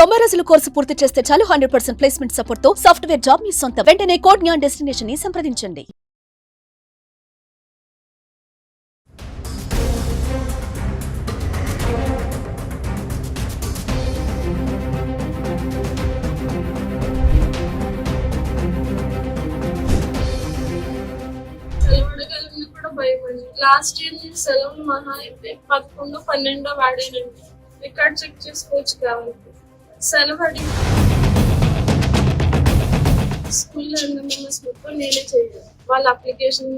90 రోజుల కోర్సు పూర్తి చేస్తే చాలు 100% ప్లేస్మెంట్ సపోర్ట్ తో సాఫ్ట్వేర్ జాబ్ మీ సొంతం. వెంటనే కోడ్ జ్ఞాన్ డెస్టినేషన్ ని సంప్రదించండి. సెలవుడగలని కూడా భయపడి లాస్ట్ ఇయర్ నేను సెలవులు మహా అయితే 11, 12 వాడానండి. రికార్డ్ చెక్ చేసుకోవచ్చు కాబట్టి సెలవు అడిగి స్కూల్లో ఎంఎంఎస్ మొత్తం నేనే చేయాలి. వాళ్ళ అప్లికేషన్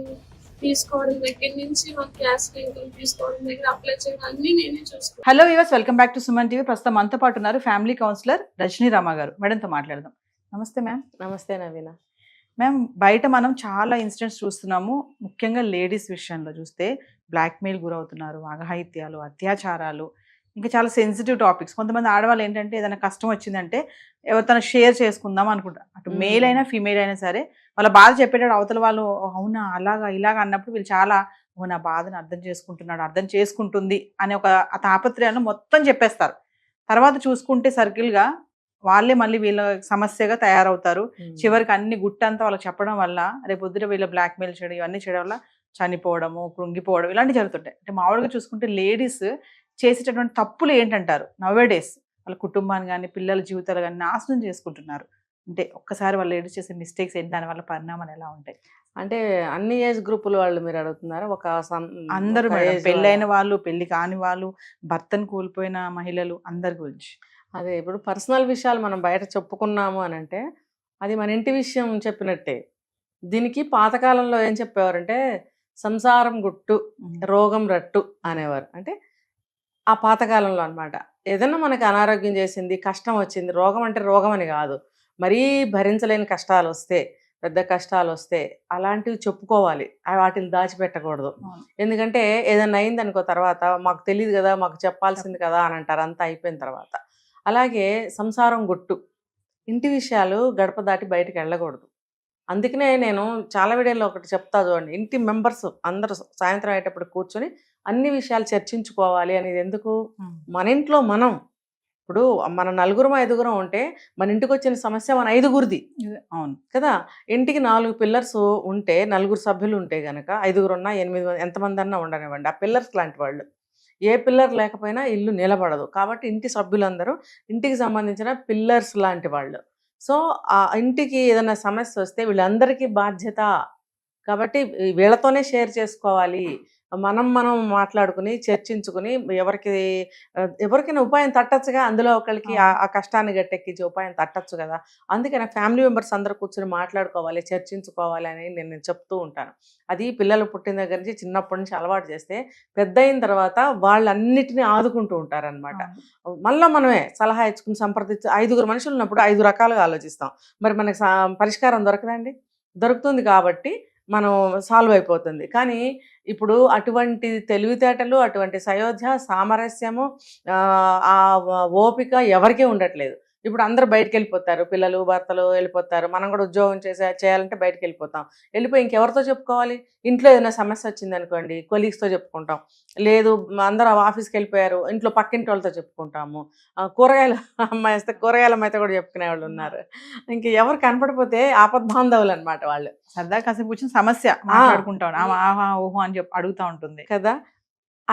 తీసుకోవడం దగ్గర నుంచి వాళ్ళ క్యాష్ ఇన్కమ్ తీసుకోవడం దగ్గర అప్లై చేయడం అన్ని నేనే చూసుకోవాలి. Hello viewers, welcome back to Suman TV. ప్రస్తుతం మనతో పాటు ఉన్నారు ఫ్యామిలీ కౌన్సిలర్ రజనీ రామ గారు. మేడంతో మాట్లాడదాం. నమస్తే మ్యామ్. నమస్తే నవీన. మ్యామ్, బయట మనం చాలా ఇన్సిడెంట్స్ చూస్తున్నాము. ముఖ్యంగా లేడీస్ విషయంలో చూస్తే బ్లాక్మెయిల్ గురవుతున్నారు, అఘాయిత్యాలు, అత్యాచారాలు, ఇంకా చాలా సెన్సిటివ్ టాపిక్స్. కొంతమంది ఆడవాళ్ళు ఏంటంటే ఏదైనా కష్టం వచ్చిందంటే ఎవరితో షేర్ చేసుకుందాం అనుకుంటారు. అటు మేల్ అయినా ఫీమేల్ అయినా సరే వాళ్ళ బాధ చెప్పేటప్పుడు అవతల వాళ్ళు అవునా అలాగా ఇలాగా అన్నప్పుడు వీళ్ళు చాలా నా బాధను అర్థం చేసుకుంటున్నాడు, అర్థం చేసుకుంటుంది అనే ఒక తాపత్రయాన్ని మొత్తం చెప్పేస్తారు. తర్వాత చూసుకుంటే సర్కిల్గా వాళ్ళే మళ్ళీ వీళ్ళ సమస్యగా తయారవుతారు. చివరికి అన్ని గుట్టంతా వాళ్ళకి చెప్పడం వల్ల రేపొద్దుట వీళ్ళ బ్లాక్మెయిల్ చేయడం ఇవన్నీ చేయడం వల్ల చనిపోవడము, కృంగిపోవడం ఇలాంటివి జరుగుతుంటాయి. అంటే మామూలుగా చూసుకుంటే లేడీస్ చేసేటటువంటి తప్పులు ఏంటంటారు? నవేడేస్ వాళ్ళ కుటుంబాన్ని కానీ పిల్లల జీవితాలు కానీ నాశనం చేసుకుంటున్నారు. అంటే ఒక్కసారి వాళ్ళు లేడీస్ చేసే మిస్టేక్స్ ఏంటి, దానివల్ల పరిణామాలు ఎలా ఉంటాయి? అంటే అన్ని ఏజ్ గ్రూపుల వాళ్ళు మీరు అడుగుతున్నారు? అందరూ పెళ్ళైన వాళ్ళు, పెళ్లి కాని వాళ్ళు, భర్తను కోల్పోయిన మహిళలు అందరి గురించి. అదే ఇప్పుడు పర్సనల్ విషయాలు మనం బయట చెప్పుకున్నాము అని అంటే అది మన ఇంటి విషయం చెప్పినట్టే. దీనికి పాతకాలంలో ఏం చెప్పేవారంటే సంసారం గుట్టు రోగం రట్టు అనేవారు. అంటే ఆ పాతకాలంలో అనమాట. ఏదన్నా మనకి అనారోగ్యం చేసింది, కష్టం వచ్చింది, రోగం అంటే రోగం అని కాదు, మరీ భరించలేని కష్టాలు వస్తే, పెద్ద కష్టాలు వస్తే అలాంటివి చెప్పుకోవాలి, వాటిని దాచిపెట్టకూడదు. ఎందుకంటే ఏదన్నా అయింది అనుకో తర్వాత మాకు తెలియదు కదా, మాకు చెప్పాల్సింది కదా అని అంటారు అంతా అయిపోయిన తర్వాత. అలాగే సంసారం గుట్టు, ఇంటి విషయాలు గడప దాటి బయటకు వెళ్ళకూడదు. అందుకనే నేను చాలా వీడియోలో ఒకటి చెప్తా చూడండి, ఇంటి మెంబర్స్ అందరూ సాయంత్రం అయ్యేటప్పుడు కూర్చొని అన్ని విషయాలు చర్చించుకోవాలి అనేది. ఎందుకు? మన ఇంట్లో మనం ఇప్పుడు మన 4-5 ఉంటే మన ఇంటికి వచ్చిన సమస్య మన 5గురిది. అవును కదా. ఇంటికి 4 పిల్లర్స్ ఉంటే 4 సభ్యులు ఉంటే గనక 5 ఉన్నా 8 ఎంతమంది అన్నా ఉండనివ్వండి, ఆ పిల్లర్స్ లాంటి వాళ్ళు. ఏ పిల్లర్ లేకపోయినా ఇల్లు నిలబడదు. కాబట్టి ఇంటి సభ్యులందరూ ఇంటికి సంబంధించిన పిల్లర్స్ లాంటి వాళ్ళు. సో ఆ ఇంటికి ఏదైనా సమస్య వస్తే వీళ్ళందరికీ బాధ్యత. కాబట్టి వీళ్ళతోనే షేర్ చేసుకోవాలి. మనం మాట్లాడుకుని చర్చించుకుని ఎవరికైనా ఉపాయం తట్టచ్చుగా, అందులో ఒకరికి ఆ కష్టాన్ని గట్టెక్కించి ఉపాయం తట్టచ్చు కదా. అందుకని ఫ్యామిలీ మెంబర్స్ అందరూ కూర్చొని మాట్లాడుకోవాలి, చర్చించుకోవాలి అని నేను చెప్తూ ఉంటాను. అది పిల్లలు పుట్టిన దగ్గర నుంచి చిన్నప్పటి నుంచి అలవాటు చేస్తే పెద్ద అయిన తర్వాత వాళ్ళన్నిటినీ ఆదుకుంటూ ఉంటారనమాట. మళ్ళీ మనమే సలహా ఇచ్చుకుని సంప్రదించి 5 మనుషులు ఉన్నప్పుడు 5 రకాలుగా ఆలోచిస్తాం. మరి మనకి పరిష్కారం దొరకదండి? దొరుకుతుంది కాబట్టి మనం సాల్వ్ అయిపోతుంది. కానీ ఇప్పుడు అటువంటి తెలివితేటలు, అటువంటి సయోధ్య, సామరస్యము, ఆ ఓపిక ఎవరికీ ఉండట్లేదు. ఇప్పుడు అందరూ బయటకు వెళ్ళిపోతారు, పిల్లలు భర్తలు వెళ్ళిపోతారు. మనం కూడా ఉద్యోగం చేయాలంటే బయటకు వెళ్ళిపోతాం. వెళ్ళిపోయి ఇంకెవరితో చెప్పుకోవాలి? ఇంట్లో ఏదైనా సమస్య వచ్చింది అనుకోండి, కొలీగ్స్తో చెప్పుకుంటాం. లేదు అందరూ ఆఫీస్కి వెళ్ళిపోయారు, ఇంట్లో పక్కింటి వాళ్ళతో చెప్పుకుంటాము. కూరగాయల అమ్మాయి వస్తే కూరగాయల అమ్మాయితో కూడా చెప్పుకునే వాళ్ళు ఉన్నారు. ఇంక ఎవరు కనపడిపోతే ఆపద్బాంధవులు అనమాట వాళ్ళు. సరదా కాసేపు కూర్చొని సమస్య మాట్లాడుకుంటాం, ఆహా ఓహో అని చెప్పి అడుగుతూ ఉంటుంది కదా.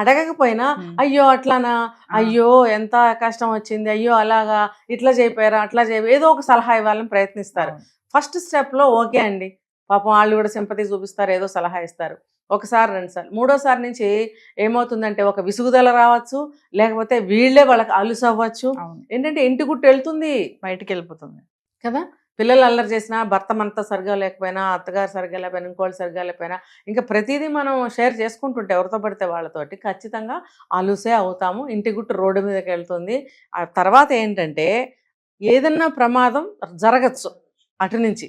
అడగకపోయినా అయ్యో అట్లానా, అయ్యో ఎంత కష్టం వచ్చింది, అయ్యో అలాగా, ఇట్లా చేయిపోయారా, అట్లా ఏదో ఒక సలహా ఇవ్వాలని ప్రయత్నిస్తారు. ఫస్ట్ స్టెప్లో ఓకే అండి, పాపం వాళ్ళు కూడా సింపతి చూపిస్తారు, ఏదో సలహా ఇస్తారు. ఒకసారి 2 సార్లు, 3వ సారి నుంచి ఏమవుతుందంటే ఒక విసుగుదల రావచ్చు, లేకపోతే వీళ్ళే వాళ్ళకి అలుసు అవ్వచ్చు. ఏంటంటే ఇంటి గుట్టు వెళ్తుంది, బయటికి వెళ్ళిపోతుంది కదా. పిల్లలు అల్లరి చేసినా, భర్త మనతో సరిగా లేకపోయినా, అత్తగారు సరిగా లేకపోయినా, ఇంకోళ్ళు సరిగా లేకపోయినా, ఇంకా ప్రతిదీ మనం షేర్ చేసుకుంటుంటే ఎవరితో పడితే వాళ్ళతోటి ఖచ్చితంగా అలుసే అవుతాము. ఇంటి గుట్టు రోడ్డు మీదకి వెళ్తుంది. ఆ తర్వాత ఏంటంటే ఏదన్నా ప్రమాదం జరగచ్చు అటు నుంచి.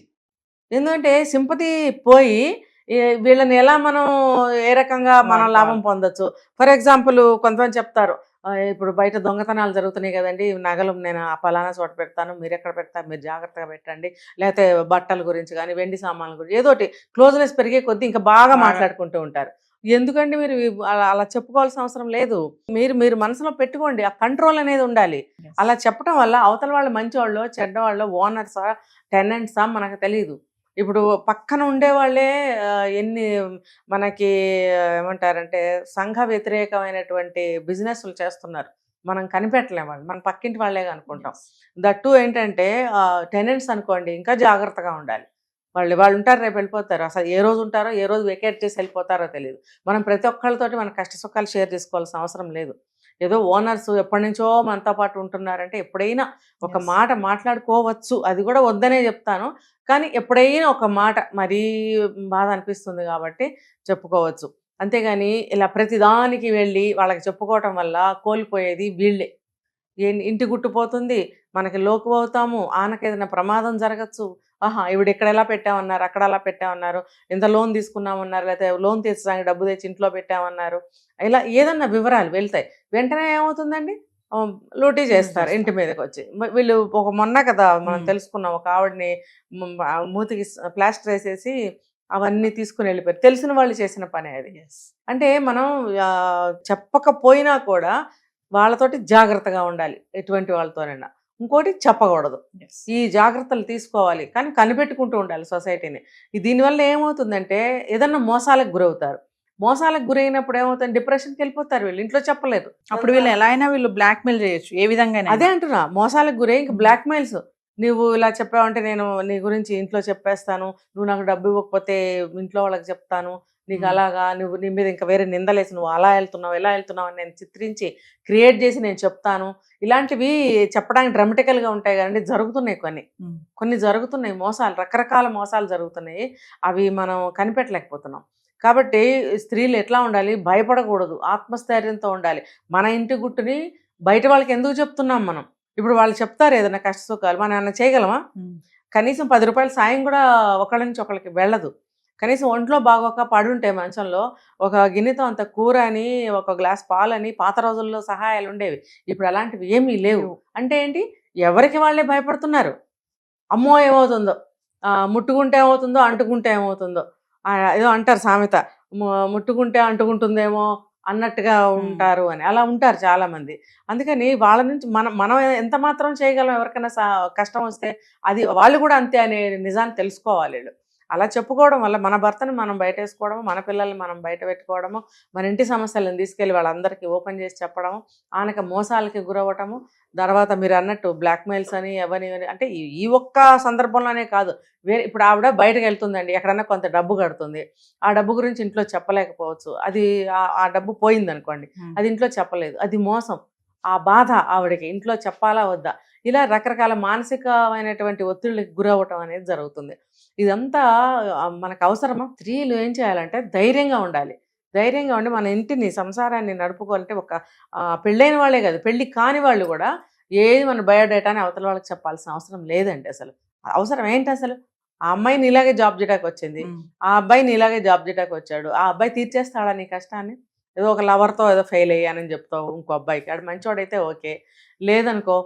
ఎందుకంటే సింపతి పోయి వీళ్ళని ఎలా మనం ఏ రకంగా మనం లాభం పొందొచ్చు. ఫర్ ఎగ్జాంపుల్ కొంతమంది చెప్తారు, ఇప్పుడు బయట దొంగతనాలు జరుగుతున్నాయి కదండి, నగలు నేను ఆ పలానా చోట పెడతాను, మీరు ఎక్కడ పెడతారు, మీరు జాగ్రత్తగా పెట్టండి. లేకపోతే బట్టల గురించి కానీ, వెండి సామాన్ల గురించి ఏదోటి క్లోజ్నెస్ పెరిగే కొద్దీ ఇంకా బాగా మాట్లాడుకుంటూ ఉంటారు. ఎందుకండి మీరు అలా అలా చెప్పుకోవాల్సిన అవసరం లేదు. మీరు మీరు మనసులో పెట్టుకోండి. ఆ కంట్రోల్ అనేది ఉండాలి. అలా చెప్పడం వల్ల అవతల వాళ్ళు మంచివాళ్ళో, చెడ్డవాళ్ళో, ఓనర్సా, టెనెంట్సా మనకు తెలీదు. ఇప్పుడు పక్కన ఉండేవాళ్ళే ఎన్ని మనకి ఏమంటారంటే సంఘ వ్యతిరేకమైనటువంటి బిజినెస్‌లు చేస్తున్నారు. మనం కనిపెట్టలేం వాళ్ళు. మన పక్కింటి వాళ్ళే అనుకుంటాం. దట్టు ఏంటంటే టెనెంట్స్ అనుకోండి ఇంకా జాగ్రత్తగా ఉండాలి. వాళ్ళు ఉంటారు, రేపు వెళ్ళిపోతారు. అసలు ఏ రోజు ఉంటారో, ఏ రోజు వెకేట్ చేసి వెళ్ళిపోతారో తెలీదు. మనం ప్రతి ఒక్కళ్ళతోటి మన కష్ట సుఖాలు షేర్ చేసుకోవాల్సిన అవసరం లేదు. ఏదో ఓనర్స్ ఎప్పటినుంచో మనతో పాటు ఉంటున్నారంటే ఎప్పుడైనా ఒక మాట మాట్లాడుకోవచ్చు. అది కూడా వద్దనే చెప్తాను. కానీ ఎప్పుడైనా ఒక మాట మరీ బాధ అనిపిస్తుంది కాబట్టి చెప్పుకోవచ్చు. అంతేగాని ఇలా ప్రతిదానికి వెళ్ళి వాళ్ళకి చెప్పుకోవటం వల్ల కోల్పోయేది వీళ్ళే. ఇంటి గుట్టు పోతుంది, మనకి లోకు అవుతాము, ఆనకేదైనా ప్రమాదం జరగచ్చు. ఆహా ఈవిడ ఇక్కడ ఎలా పెట్టామన్నారు, అక్కడ అలా పెట్టామన్నారు, ఇంత లోన్ తీసుకున్నామన్నారు, లేకపోతే లోన్ తీర్చడానికి డబ్బు తెచ్చి ఇంట్లో పెట్టామన్నారు, ఇలా ఏదన్నా వివరాలు వెళ్తాయి. వెంటనే ఏమవుతుందండి, లూటీ చేస్తారు ఇంటి మీదకి వచ్చి. వీళ్ళు ఒక మొన్న కదా మనం తెలుసుకున్నాం, ఒక ఆవిడని మూతికి ప్లాస్టర్ వేసేసి అవన్నీ తీసుకుని వెళ్ళిపోయారు. తెలిసిన వాళ్ళు చేసిన పని అది. అంటే మనం చెప్పకపోయినా కూడా వాళ్ళతోటి జాగ్రత్తగా ఉండాలి, ఎటువంటి వాళ్ళతోనైనా. ఇంకోటి చెప్పకూడదు. ఈ జాగ్రత్తలు తీసుకోవాలి, కానీ కనిపెట్టుకుంటూ ఉండాలి సొసైటీని. దీనివల్ల ఏమవుతుందంటే ఏదన్నా మోసాలకు గురవుతారు. మోసాలకు గురైనప్పుడు ఏమవుతుంది, డిప్రెషన్కి వెళ్ళిపోతారు. వీళ్ళు ఇంట్లో చెప్పలేరు. అప్పుడు వీళ్ళు ఎలా అయినా వీళ్ళు బ్లాక్మెయిల్ చేయొచ్చు, ఏ విధంగా. అదే అంటున్నా, మోసాలకు గురై ఇంక బ్లాక్మెయిల్స్. నువ్వు ఇలా చెప్పావంటే నేను నీ గురించి ఇంట్లో చెప్పేస్తాను, నువ్వు నాకు డబ్బు ఇవ్వకపోతే ఇంట్లో వాళ్ళకి చెప్తాను, నీకు అలాగా, నువ్వు నీ మీద ఇంకా వేరే నిందలేసి నువ్వు అలా వెళ్తున్నావు ఇలా వెళ్తున్నావు అని నేను చిత్రించి క్రియేట్ చేసి నేను చెప్తాను. ఇలాంటివి చెప్పడానికి డ్రామాటికల్గా ఉంటాయి కదండి, జరుగుతున్నాయి కొన్ని జరుగుతున్నాయి మోసాలు, రకరకాల మోసాలు జరుగుతున్నాయి. అవి మనం కనిపెట్టలేకపోతున్నాం. కాబట్టి స్త్రీలు ఎట్లా ఉండాలి, భయపడకూడదు, ఆత్మస్థైర్యంతో ఉండాలి. మన ఇంటి గుట్టుని బయట వాళ్ళకి ఎందుకు చెప్తున్నాం మనం? ఇప్పుడు వాళ్ళు చెప్తారు ఏదైనా కష్ట సుఖాలు, మనం ఏమన్నా చేయగలమా? కనీసం 10 రూపాయల సాయం కూడా ఒకళ్ళ నుంచి ఒకళ్ళకి వెళ్ళదు. కనీసం ఒంట్లో బాగోక పడుంటే మంచంలో ఒక గిన్నెతో అంత కూర అని, ఒక గ్లాస్ పాలని పాత రోజుల్లో సహాయాలు ఉండేవి. ఇప్పుడు అలాంటివి ఏమీ లేవు. అంటే ఏంటి, ఎవరికి వాళ్ళే భయపడుతున్నారు. అమ్మో ఏమవుతుందో, ముట్టుకుంటే ఏమవుతుందో, అంటుకుంటే ఏమవుతుందో, ఏదో అంటారు సామెత, ముట్టుకుంటే అంటుకుంటుందేమో అన్నట్టుగా ఉంటారు అని. అలా ఉంటారు చాలామంది. అందుకని వాళ్ళ నుంచి మనం ఎంత మాత్రం చేయగలం, ఎవరికైనా కష్టం వస్తే అది వాళ్ళు కూడా అంతే అనే నిజాన్ని తెలుసుకోవాలి వీళ్ళు. అలా చెప్పుకోవడం వల్ల మన భర్తను మనం బయట వేసుకోవడము, మన పిల్లల్ని మనం బయట పెట్టుకోవడము, మన ఇంటి సమస్యలను తీసుకెళ్ళి వాళ్ళందరికీ ఓపెన్ చేసి చెప్పడము, ఆనక మోసాలకి గురవ్వటము, తర్వాత మీరు అన్నట్టు బ్లాక్మెయిల్స్ అని అవని అంటే ఈ ఒక్క సందర్భంలోనే కాదు, వేరే ఇప్పుడు ఆవిడ బయటకు వెళ్తుందండి, ఎక్కడన్నా కొంత డబ్బు కడుతుంది, ఆ డబ్బు గురించి ఇంట్లో చెప్పలేకపోవచ్చు, అది ఆ డబ్బు పోయిందనుకోండి, అది ఇంట్లో చెప్పలేదు, అది మోసం. ఆ బాధ ఆవిడకి ఇంట్లో చెప్పాలా వద్దా, ఇలా రకరకాల మానసికమైనటువంటి ఒత్తిళ్ళకి గురవ్వటం అనేది జరుగుతుంది. ఇదంతా మనకు అవసరమా? స్త్రీలు ఏం చేయాలంటే ధైర్యంగా ఉండాలి. ధైర్యంగా ఉండి మన ఇంటిని, సంసారాన్ని నడుపుకోవాలంటే ఒక పెళ్ళైన వాళ్ళే కాదు, పెళ్ళి కాని వాళ్ళు కూడా ఏది మన బయోడేటాని అవతల వాళ్ళకి చెప్పాల్సిన అవసరం లేదండి. అసలు అవసరం ఏంటి అసలు? ఆ అమ్మాయిని ఇలాగే జాబ్ చేయడానికి వచ్చింది, ఆ అబ్బాయిని ఇలాగే జాబ్ చేయడానికి వచ్చాడు, ఆ అబ్బాయి తీర్చేస్తాడా నీ కష్టాన్ని? ఏదో ఒక లవర్తో ఏదో ఫెయిల్ అయ్యానని చెప్తావు ఇంకో అబ్బాయికి, ఆడు మంచోడైతే ఓకే, లేదనుకో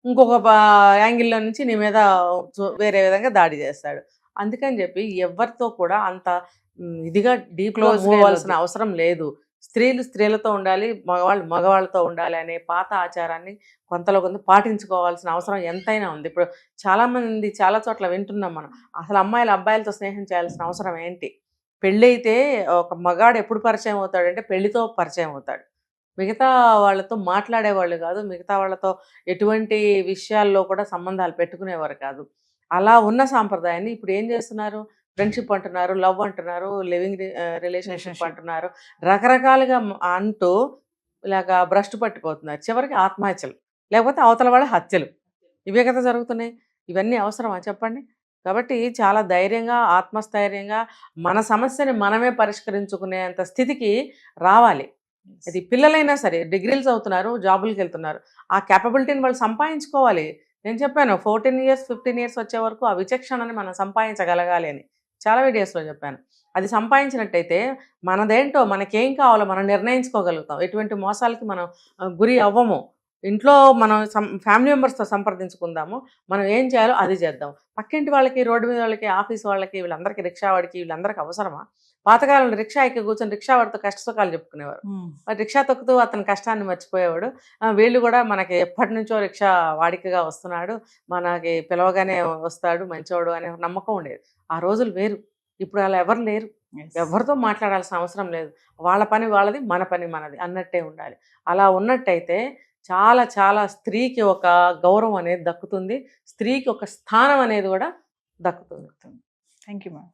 ఇంకొక యాంగిల్లో నుంచి నీ మీద వేరే విధంగా దాడి చేస్తాడు. అందుకని చెప్పి ఎవరితో కూడా అంత ఇదిగా డీప్లో పోవాల్సిన అవసరం లేదు. స్త్రీలు స్త్రీలతో ఉండాలి, మగవాళ్ళు మగవాళ్ళతో ఉండాలి అనే పాత ఆచారాన్ని కొంతలో కొంత పాటించుకోవాల్సిన అవసరం ఎంతైనా ఉంది. ఇప్పుడు చాలామంది చాలా చోట్ల వింటున్నాం మనం, అసలు అమ్మాయిలు అబ్బాయిలతో స్నేహం చేయాల్సిన అవసరం ఏంటి? పెళ్ళి అయితే ఒక మగాడు ఎప్పుడు పరిచయం అవుతాడంటే పెళ్లితో పరిచయం అవుతాడు. మిగతా వాళ్ళతో మాట్లాడేవాళ్ళు కాదు, మిగతా వాళ్ళతో ఎటువంటి విషయాల్లో కూడా సంబంధాలు పెట్టుకునేవారు కాదు. అలా ఉన్న సాంప్రదాయాన్ని ఇప్పుడు ఏం చేస్తున్నారు, ఫ్రెండ్షిప్ అంటున్నారు, లవ్ అంటున్నారు, లివింగ్ రిలేషన్షిప్ అంటున్నారు, రకరకాలుగా అంటూ ఇలాగా భ్రష్టు పట్టిపోతున్నారు. చివరికి ఆత్మహత్యలు, లేకపోతే అవతల వాళ్ళ హత్యలు, ఇవే కదా జరుగుతున్నాయి. ఇవన్నీ అవసరమా చెప్పండి? కాబట్టి చాలా ధైర్యంగా, ఆత్మస్థైర్యంగా మన సమస్యని మనమే పరిష్కరించుకునేంత స్థితికి రావాలి. అది పిల్లలైనా సరే, డిగ్రీలు చదువుతున్నారు, జాబులకి వెళ్తున్నారు, ఆ క్యాపబిలిటీని వాళ్ళు సంపాదించుకోవాలి. నేను చెప్పాను 14 years 15 years వచ్చే వరకు ఆ విచక్షణని మనం సంపాదించగలగాలి అని చాలా వీడియోస్లో చెప్పాను. అది సంపాదించినట్టయితే మనదేంటో, మనకేం కావాలో మనం నిర్ణయించుకోగలుగుతాం, ఎటువంటి మోసాలకి మనం గురి అవ్వము. ఇంట్లో మనం ఫ్యామిలీ మెంబర్స్తో సంప్రదించుకుందాము, మనం ఏం చేయాలో అది చేద్దాం. పక్కింటి వాళ్ళకి, రోడ్డు మీద వాళ్ళకి, ఆఫీస్ వాళ్ళకి, వీళ్ళందరికీ, రిక్షా వాడికి, వీళ్ళందరికీ అవసరమా? పాతకాలంలో రిక్షా ఎక్కి కూర్చొని రిక్షా వాడితో కష్ట సుఖాలు చెప్పుకునేవారు. మరి రిక్షా తొక్కుతూ అతని కష్టాన్ని మర్చిపోయేవాడు. వీళ్ళు కూడా మనకి ఎప్పటి నుంచో రిక్షా వాడికగా వస్తున్నాడు, మనకి పిలవగానే వస్తాడు, మంచివాడు అనే నమ్మకం ఉండేది. ఆ రోజులు వేరు. ఇప్పుడు అలా ఎవరు లేరు. ఎవరితో మాట్లాడాల్సిన అవసరం లేదు. వాళ్ళ పని వాళ్ళది, మన పని మనది అన్నట్టే ఉండాలి. అలా ఉన్నట్టయితే చాలా చాలా స్త్రీకి ఒక గౌరవం అనేది దక్కుతుంది, స్త్రీకి ఒక స్థానం అనేది కూడా దక్కుతుంది. Thank you ma'am.